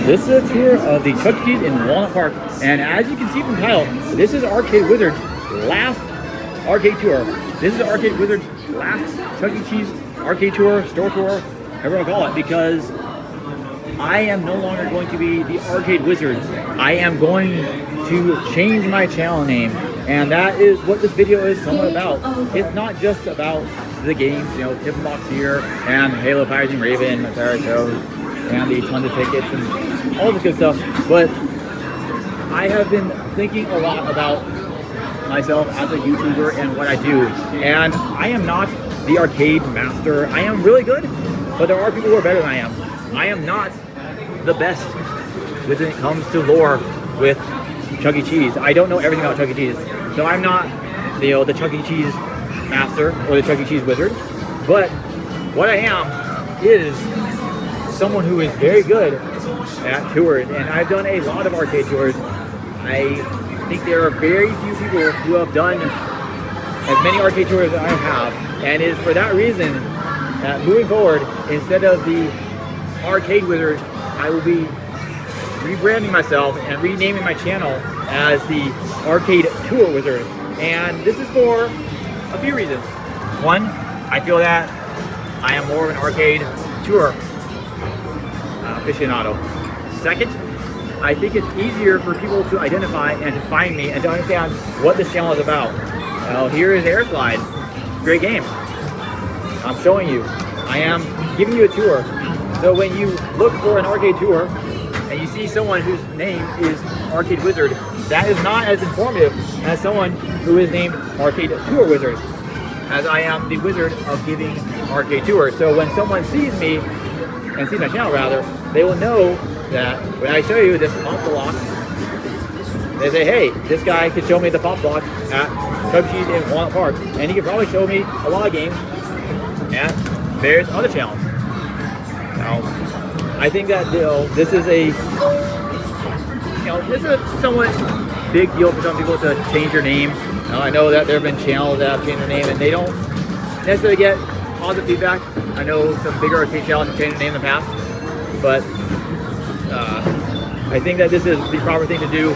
This is a tour of the Chuck E. Cheese in Walnut Park, and as you can see from the title, this is Arcade Wizard's last arcade tour. This is Arcade Wizard's last Chuck E. Cheese arcade tour, store tour, however you call it, because I am no longer going to be the Arcade Wizard. I am going to change my channel name, and that is what this video is somewhat about. It's not just about the games, you know, Tip Box here, and Halo Fighting Raven, Atari Show, and the tons of tickets, and all this good stuff, but I have been thinking a lot about myself as a YouTuber and what I do, and I am not the arcade master. I am really good, but there are people who are better than I am. I am not the best when it comes to lore with Chuck E. Cheese. I don't know everything about Chuck E. Cheese, so I'm not, you know, the Chuck E. Cheese master or the Chuck E. Cheese wizard. But what I am is someone who is very good at tours, and I've done a lot of arcade tours. I think there are very few people who have done as many arcade tours as I have, and it is for that reason that moving forward, instead of the Arcade Wizard, I will be rebranding myself and renaming my channel as the Arcade Tour Wizard. And this is for a few reasons. One, I feel that I am more of an arcade tour aficionado. Second, I think it's easier for people to identify and to find me and to understand what this channel is about. Well, here is Air Slide. Great game. I'm showing you. I am giving you a tour. So when you look for an arcade tour and you see someone whose name is Arcade Wizard, that is not as informative as someone who is named Arcade Tour Wizard, as I am the wizard of giving arcade tours. So when someone sees me, and sees my channel rather, they will know that when I show you this pop block, they say, hey, this guy could show me the pop block at Chuck E. Cheese in Walnut Park, and he could probably show me a lot of games at various other channels. Now, I think that, you know, this is a, this is a somewhat big deal for some people to change their name. Now, I know that there have been channels that have changed their name and they don't necessarily get positive feedback. I know some bigger arcade channels have changed their name in the past, but I think that this is the proper thing to do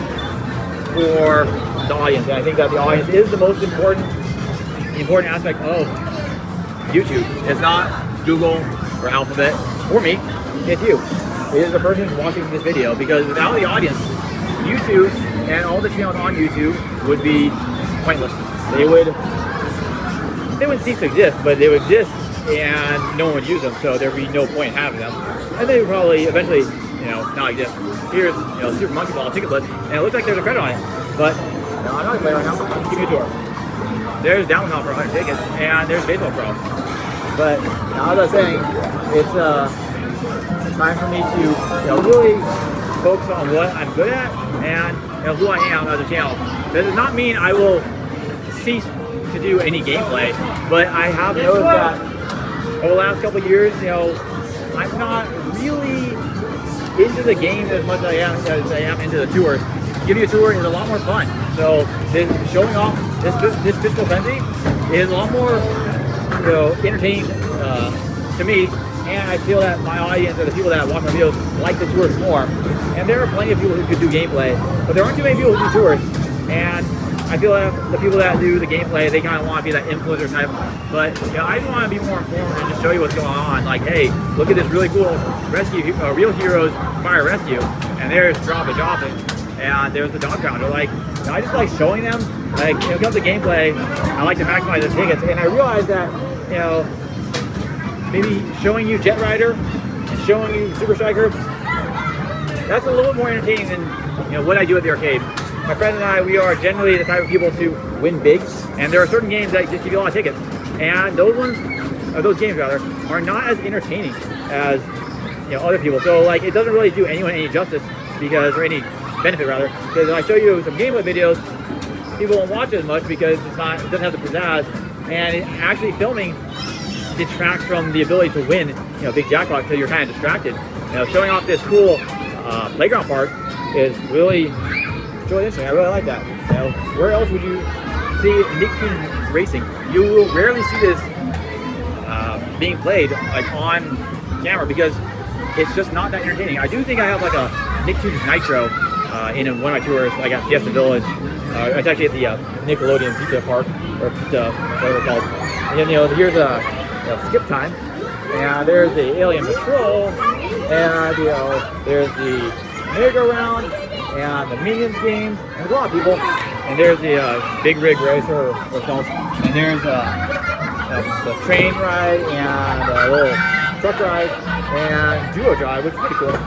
for the audience. And I think that the audience is the most important aspect of YouTube. It's not Google or Alphabet or me, it's you. It is the person who's watching this video, because without the audience, YouTube and all the channels on YouTube would be pointless. They wouldn't cease to exist, but they would exist and no one would use them, so there'd be no point in having them. And they would probably eventually, you know, not exist. Here's, you know, Super Monkey Ball ticket list, and it looks like there's a credit on it, but no, I'm not gonna play right now. I'll give you a tour. There's Downtown for 100 tickets, and there's Baseball Pro. But as I was saying, it's time for me to, you know, really focus on what I'm good at and, you know, who I am as a channel. That does not mean I will cease to do any gameplay, but I have noticed that over the last couple of years, you know, I'm not really into the game as much as I am into the tours. Giving a tour is a lot more fun. So showing off this Physical Frenzy is a lot more, you know, entertaining to me, and I feel that my audience or the people that watch my videos like the tours more. And there are plenty of people who could do gameplay, but there aren't too many people who do tours. And I feel that the people that do the gameplay, they kind of want to be that influencer type. But, you know, I just want to be more informed and just show you what's going on. Like, hey, look at this really cool rescue, Real Heroes Fire Rescue, and there's Drop It, and there's the dog pounder. Like, I just like showing them. Like, you know, comes to gameplay, I like to maximize the tickets, and I realize that, you know, maybe showing you Jet Rider and showing you Super Striker, that's a little bit more entertaining than, you know, what I do at the arcade. My friend and I, we are generally the type of people to win big, and there are certain games that just give you a lot of tickets, and those ones, or those games rather, are not as entertaining as, you know, other people. So like, it doesn't really do anyone any justice, because, or any benefit rather, because when I show you some gameplay videos, people won't watch it as much because it doesn't have the pizzazz, and actually filming detracts from the ability to win, you know, big jackpot, because you're kind of distracted. You know, showing off this cool playground park is really interesting. I really like that. You know, where else would you see Nicktoons racing? You will rarely see this being played like on camera, because it's just not that entertaining. I do think I have like a Nicktoons Nitro in one of my tours, like at Fiesta Village. It's actually at the Nickelodeon Pizza Park, or Pizza, whatever it's called. And then, here's Skip Time, and there's the Alien Patrol, and there's the merry-go-round, and the Minions game, and there's a lot of people. And there's the Big Rig Racer, or something. And there's the train ride, and a little truck ride, and duo drive, which is pretty cool.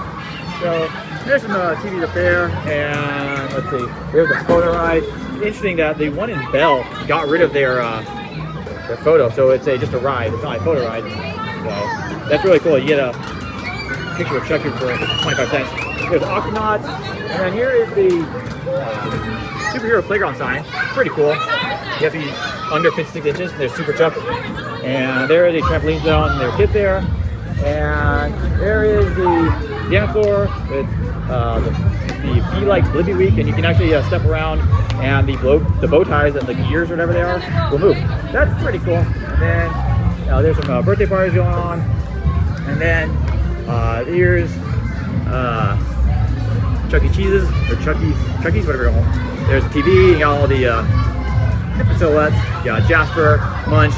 So there's some TVs up there, and let's see, there's the photo ride. It's interesting that the one in Bell got rid of their photo, so it's just a ride. It's not a photo ride. So that's really cool. You get a picture of Chucky for 25 cents. There's Octonauts, and then here is the Superhero Playground sign. Pretty cool. You have to be under 56 inches. There's Super Chuck, and there is a trampoline zone. And there's kids there, and there is the dance floor with the Be Like Blippi Week, and you can actually step around, and the bow ties and the gears, whatever they are, will move. That's pretty cool. And then there's some birthday parties going on, and then here's Chuck E. Cheese's, or Chucky's, whatever you call them. There's a TV, you got all the different silhouettes. You got Jasper, Munch,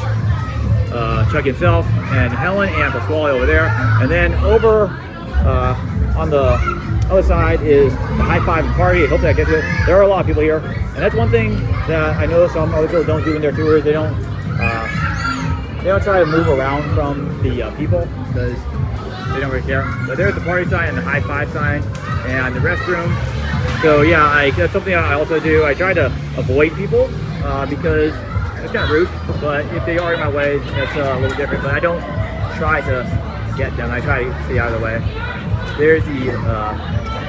Chucky himself, and Helen, and Pasquale over there. And then over on the other side is the High Five and Party. I hope that gets it. There are a lot of people here, and that's one thing that I know some other people don't do in their tours. They don't try to move around from the people, because they don't really care. But there's the party sign and the High Five sign and the restroom. So yeah, that's something I also do. I try to avoid people because it's kind of rude, but if they are in my way, that's a little different. But I don't try to get them. I try to stay out of the way. There's the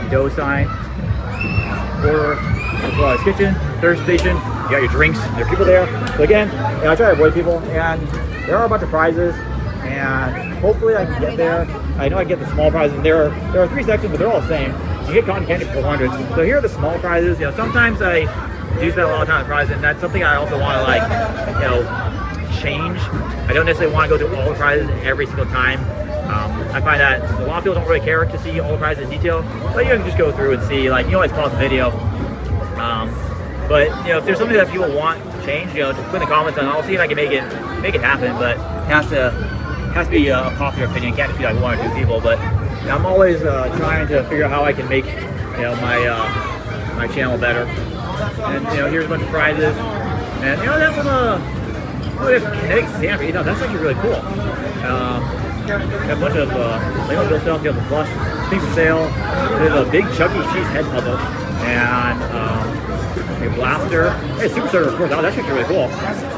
dough sign for Pasquale's Kitchen, third station. You got your drinks. There are people there. So again, I try to avoid people, and there are a bunch of prizes, and hopefully I can get there. I know I get the small prizes. There are 3 sections, but they're all the same. You get cotton candy for 400. So here are the small prizes. Sometimes I do spend a lot of time on prizes, and that's something I also want to change. I don't necessarily want to go through all the prizes every single time. I find that a lot of people don't really care to see all the prizes in detail, but you can just go through and see, you always pause the video. But if there's something that people want to change, just put in the comments, and I'll see if I can make it happen. But it has to be a popular opinion. It can't just be like 1 or 2 people. But I'm always trying to figure out how I can make my channel better. And here's a bunch of prizes, and that's some kinetic stamp. That's actually really cool. Got a bunch of Lego Bill stuff. You have the plush, things for sale. There's a big Chuck E. Cheese head puzzle, and a blaster. Hey, Super Soaker, of course. That's actually really cool.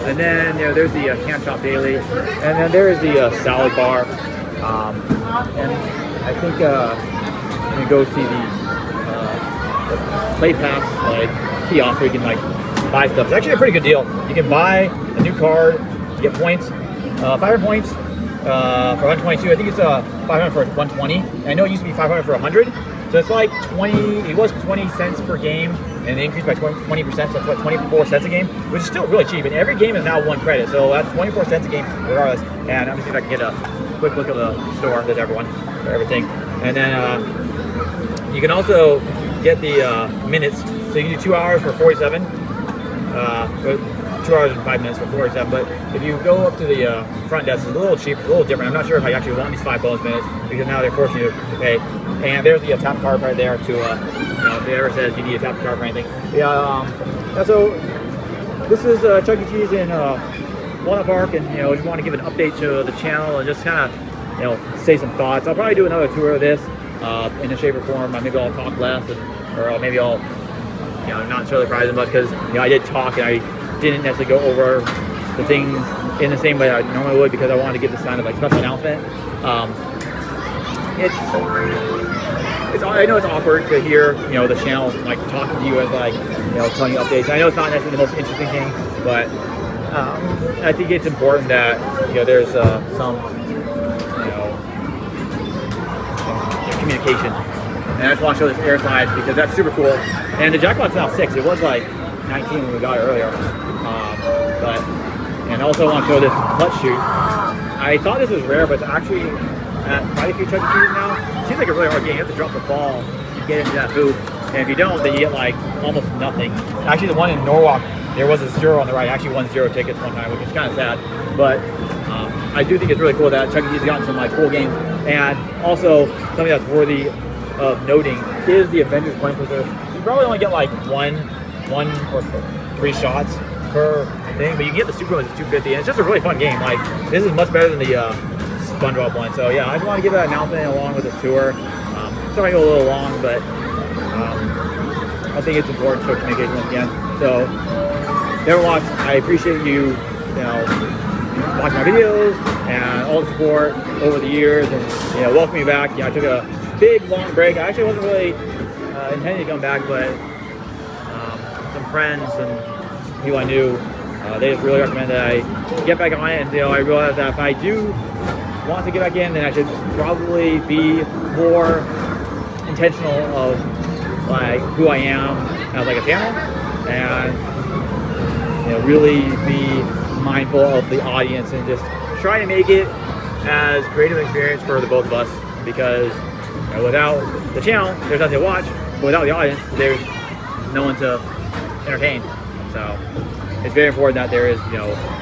And then there's the Camp Shop Daily, and then there is the salad bar. And I think I'm gonna go see the Play Pass kiosk where you can buy stuff. It's actually a pretty good deal. You can buy a new card, you get points, 500 points. For 122, I think it's 500 for 120. I know it used to be 500 for 100, so it's like 20. It was 20 cents per game, and they increased by 20%. So it's what, 24 cents a game, which is still really cheap. And every game is now 1 credit, so that's 24 cents a game regardless. And I'm gonna see if I can get a quick look at the store. There's everyone for everything, and then you can also get the minutes. So you can do 2 hours for 47. 2 hours and 5 minutes for 47, but if you go up to the front desk, it's a little cheap, a little different. I'm not sure if I actually want these 5 bonus minutes, because now they're forcing you to pay. And there's the tap card right there to, if it ever says you need a tap card for anything. Yeah. So this is Chuck E. Cheese in Walnut Park, and just want to give an update to the channel and just kind of say some thoughts. I'll probably do another tour of this in a shape or form. Maybe I'll talk less, or maybe I'll not necessarily surprise them much, because I did talk and I didn't necessarily go over the things in the same way I normally would, because I wanted to give this kind of special announcement. I know it's awkward to hear the channel talking to you as telling you updates. I know it's not necessarily the most interesting thing, but I think it's important that there's some communication. And I just want to show this air slide because that's super cool. And the jackpot's now 6. It was like 19 when we got it earlier. And also I want to show this clutch chute. I thought this was rare, but it's actually, I at quite a few Chuck E. Cheese's now. It seems like a really hard game. You have to drop the ball to get into that hoop. And if you don't, then you get like almost nothing. Actually, the one in Norwalk, there was a 0 on the right. I actually won 0 tickets one time, which is kind of sad. But I do think it's really cool that Chuck E. Cheese has gotten some like cool games. And also, something that's worthy of noting is the Avengers Coin Flipper. You probably only get like one or 3 shots per thing, but you can get the Super Bowl, which is $250, and it's just a really fun game. Like, this is much better than the SpongeBob one. So yeah, I just want to give that announcement along with this tour. Sorry, go a little long, but I think it's important to show communication once again. So, never watched. I appreciate you, watching my videos and all the support over the years, and welcome me back. I took a big long break. I actually wasn't really intending to come back, but some friends and people I knew, they just really recommend that I get back on it. And I realized that if I do want to get back in, then I should probably be more intentional of like who I am as like a channel, and really be mindful of the audience and just try to make it as creative an experience for the both of us, because without the channel there's nothing to watch, but without the audience there's no one to entertain. So it's very important that there is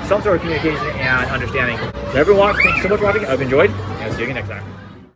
some sort of communication and understanding. So everyone, thanks so much for watching. I've enjoyed, and see you again next time.